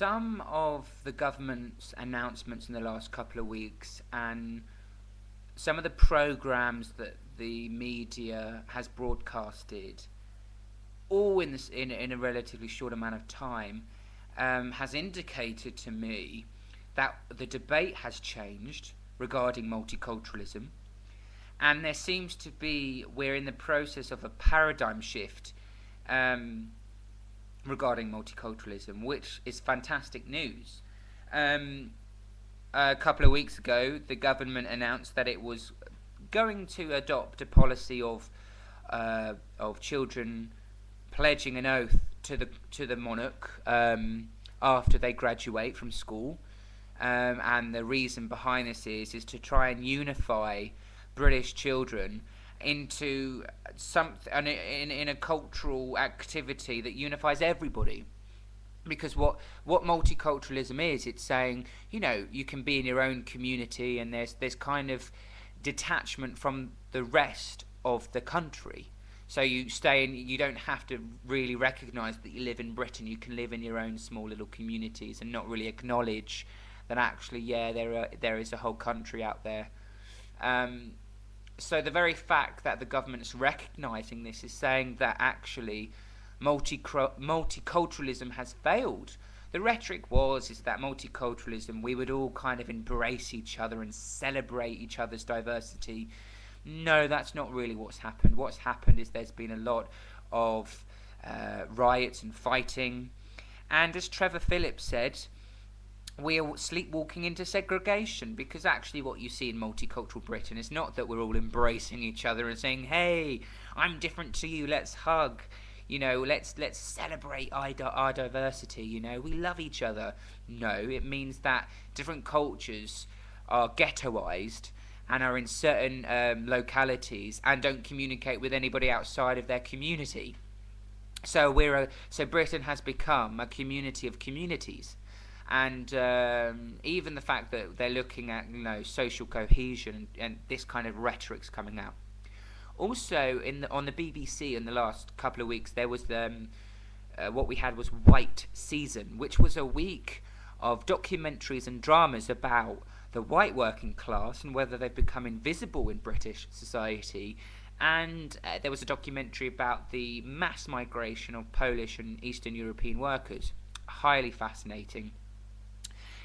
some of the government's announcements in the last couple of weeks and some of the programs that the media has broadcasted, all in a relatively short amount of time, has indicated to me that the debate has changed regarding multiculturalism, and there seems to be, we're in the process of a paradigm shift regarding multiculturalism, which is fantastic news. A couple of weeks ago, the government announced that it was going to adopt a policy of children pledging an oath to the monarch after they graduate from school, and the reason behind this is to try and unify British children into something in a cultural activity that unifies everybody. Because what multiculturalism is, it's saying, you can be in your own community, and there's kind of detachment from the rest of the country. So you stay in, you don't have to really recognise that you live in Britain. You can live in your own small little communities and not really acknowledge that actually, there is a whole country out there. So the very fact that the government's recognising this is saying that actually multiculturalism has failed. The rhetoric is that multiculturalism, we would all kind of embrace each other and celebrate each other's diversity. No, that's not really what's happened. What's happened is there's been a lot of riots and fighting, and as Trevor Phillips said, we are sleepwalking into segregation, because actually what you see in multicultural Britain is not that we're all embracing each other and saying, hey, I'm different to you, let's hug, let's celebrate our diversity, we love each other. No, it means that different cultures are ghettoized and are in certain localities and don't communicate with anybody outside of their community. So Britain has become a community of communities. And even the fact that they're looking at social cohesion and this kind of rhetoric's coming out. Also, on the BBC in the last couple of weeks, there was what we had was White Season, which was a week of documentaries and dramas about the white working class and whether they've become invisible in British society. And there was a documentary about the mass migration of Polish and Eastern European workers. Highly fascinating.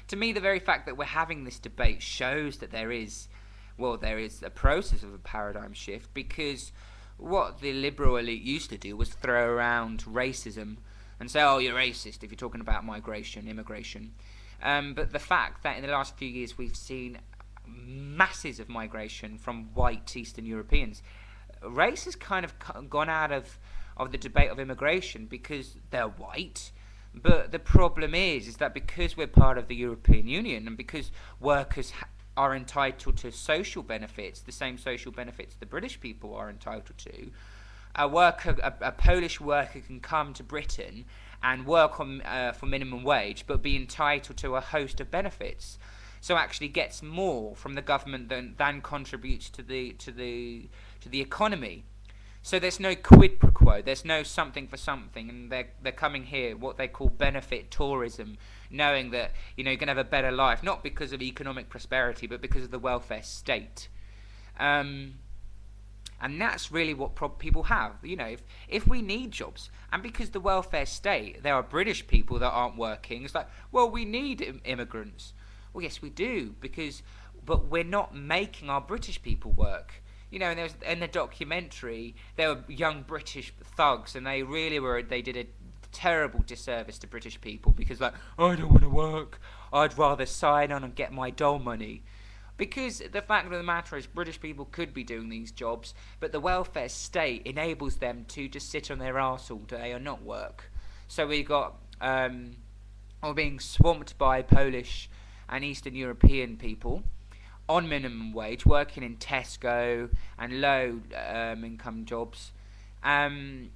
To me, the very fact that we're having this debate shows that there is a process of a paradigm shift, because what the liberal elite used to do was throw around racism and say, oh, you're racist if you're talking about immigration. But the fact that in the last few years we've seen masses of migration from white Eastern Europeans, race has kind of gone out of the debate of immigration because they're white. But the problem is that because we're part of the European Union and because workers are entitled to social benefits, the same social benefits the British people are entitled to, a Polish worker can come to Britain and work for minimum wage, but be entitled to a host of benefits. So actually gets more from the government than contributes to the economy. So there's no quid pro quo, there's no something for something, and they're coming here, what they call benefit tourism, knowing that you're going to have a better life, not because of economic prosperity, but because of the welfare state. And that's really what people have. If we need jobs, and because the welfare state, there are British people that aren't working, it's like, well, we need immigrants. Well, yes, we do, but we're not making our British people work. And there was, in the documentary, there were young British thugs, and they did a terrible disservice to British people, because I don't want to work, I'd rather sign on and get my dole money. Because the fact of the matter is, British people could be doing these jobs, but the welfare state enables them to just sit on their arse all day and not work. So we got, we're being swamped by Polish and Eastern European people on minimum wage, working in Tesco and low income jobs, and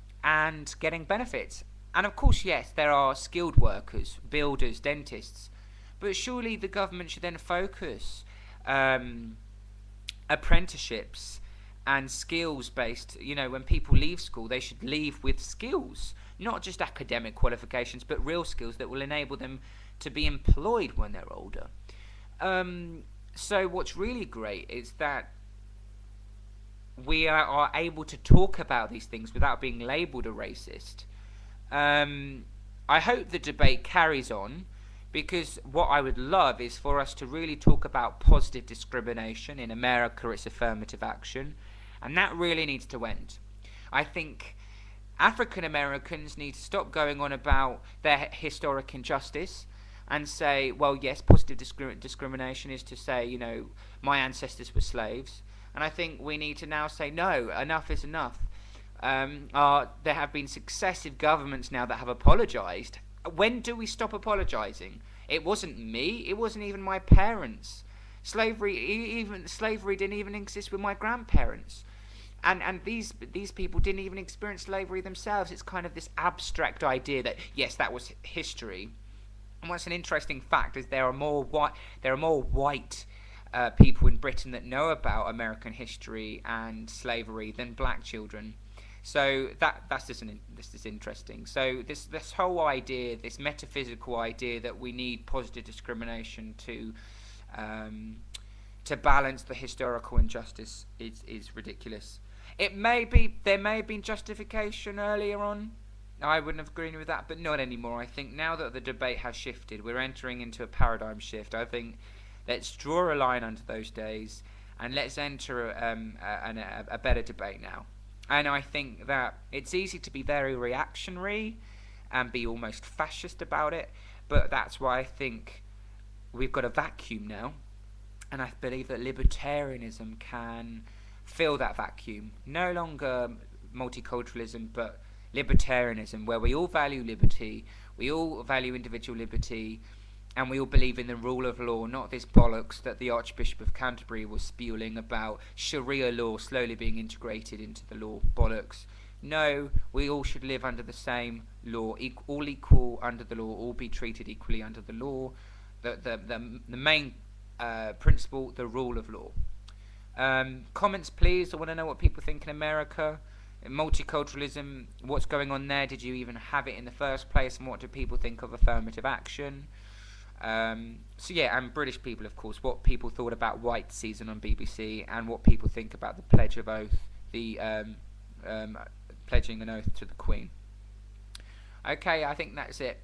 getting benefits. And of course, yes, there are skilled workers, builders, dentists, but surely the government should then focus apprenticeships and skills based. When people leave school, they should leave with skills, not just academic qualifications, but real skills that will enable them to be employed when they're older. So what's really great is that we are able to talk about these things without being labelled a racist. I hope the debate carries on, because what I would love is for us to really talk about positive discrimination. In America, it's affirmative action, and that really needs to end. I think African Americans need to stop going on about their historic injustice and say, well, yes, positive discrimination is to say, you know, my ancestors were slaves. And I think we need to now say, no, enough is enough. There have been successive governments now that have apologised. When do we stop apologising? It wasn't me. It wasn't even my parents. Slavery didn't even exist with my grandparents. And these people didn't even experience slavery themselves. It's kind of this abstract idea that, yes, that was history. And what's an interesting fact is there are more white people in Britain that know about American history and slavery than black children. So that's just interesting. So this whole idea, this metaphysical idea that we need positive discrimination to balance the historical injustice is ridiculous. There may have been justification earlier on. I wouldn't have agreed with that, but not anymore. I think now that the debate has shifted, we're entering into a paradigm shift. I think let's draw a line under those days and let's enter a better debate now. And I think that it's easy to be very reactionary and be almost fascist about it, but that's why I think we've got a vacuum now, and I believe that libertarianism can fill that vacuum. No longer multiculturalism, but libertarianism, where we all value liberty, we all value individual liberty, and we all believe in the rule of law, not this bollocks that the Archbishop of Canterbury was spewing about Sharia law slowly being integrated into the law. Bollocks. No, we all should live under the same law, all equal under the law, all be treated equally under the law. The main principle, the rule of law. Comments, please. I want to know what people think in America. Multiculturalism, what's going on there? Did you even have it in the first place? And what do people think of affirmative action? So yeah, and British people, of course, what people thought about White Season on BBC, and what people think about the Pledge of Oath, the pledging an oath to the Queen. Okay, I think that's it.